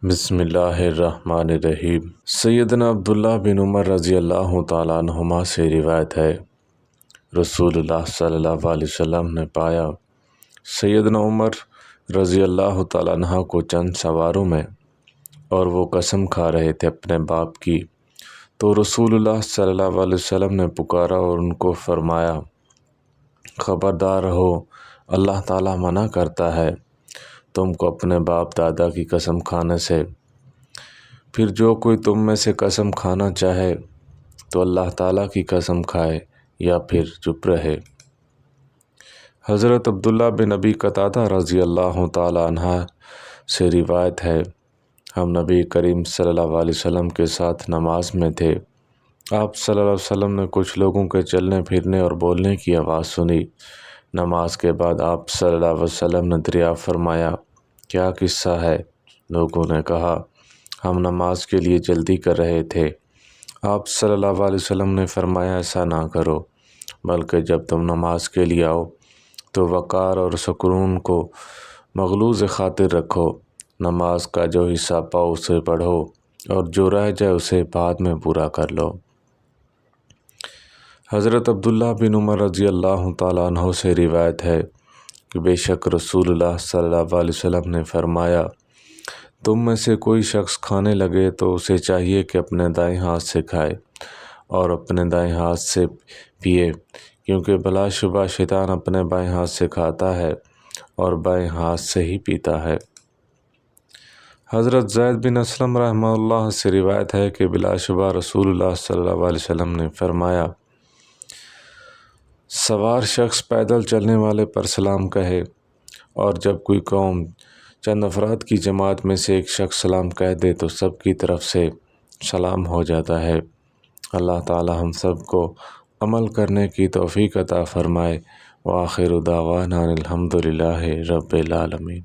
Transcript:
بسم اللہ الرحمن الرحیم۔ سیدنا عبداللہ بن عمر رضی اللہ تعالیٰ عنہما سے روایت ہے، رسول اللہ صلی اللہ علیہ وسلم نے پایا سیدنا عمر رضی اللہ تعالیٰ عنہ کو چند سواروں میں، اور وہ قسم کھا رہے تھے اپنے باپ کی، تو رسول اللہ صلی اللہ علیہ وسلم نے پکارا اور ان کو فرمایا، خبردار رہو، اللہ تعالیٰ منع کرتا ہے تم کو اپنے باپ دادا کی قسم کھانے سے۔ پھر جو کوئی تم میں سے قسم کھانا چاہے تو اللہ تعالیٰ کی قسم کھائے یا پھر چپ رہے۔ حضرت عبداللہ بن ابی قتادہ رضی اللہ تعالیٰ عنہ سے روایت ہے، ہم نبی کریم صلی اللہ علیہ وسلم کے ساتھ نماز میں تھے۔ آپ صلی اللہ علیہ وسلم نے کچھ لوگوں کے چلنے پھرنے اور بولنے کی آواز سنی۔ نماز کے بعد آپ صلی اللہ علیہ وسلم نے دریافت فرمایا، کیا قصہ ہے؟ لوگوں نے کہا، ہم نماز کے لیے جلدی کر رہے تھے۔ آپ صلی اللہ علیہ وسلم نے فرمایا، ایسا نہ کرو، بلکہ جب تم نماز کے لیے آؤ تو وقار اور سکون کو مغلوظ خاطر رکھو، نماز کا جو حصہ پاؤ اسے پڑھو اور جو رہ جائے اسے بعد میں پورا کر لو۔ حضرت عبداللہ بن عمر رضی اللہ تعالیٰ عنہ سے روایت ہے کہ بے شک رسول اللہ صلی اللہ علیہ وسلم نے فرمایا، تم میں سے کوئی شخص کھانے لگے تو اسے چاہیے کہ اپنے دائیں ہاتھ سے کھائے اور اپنے دائیں ہاتھ سے پیے، کیونکہ بلا شبہ شیطان اپنے بائیں ہاتھ سے کھاتا ہے اور بائیں ہاتھ سے ہی پیتا ہے۔ حضرت زید بن اسلم رحمہ اللہ سے روایت ہے کہ بلا شبہ رسول اللہ صلی اللہ علیہ وسلم نے فرمایا، سوار شخص پیدل چلنے والے پر سلام کہے، اور جب کوئی قوم چند افراد کی جماعت میں سے ایک شخص سلام کہہ دے تو سب کی طرف سے سلام ہو جاتا ہے۔ اللہ تعالی ہم سب کو عمل کرنے کی توفیق عطا فرمائے۔ وآخر دعوانا الحمد للہ رب العالمین۔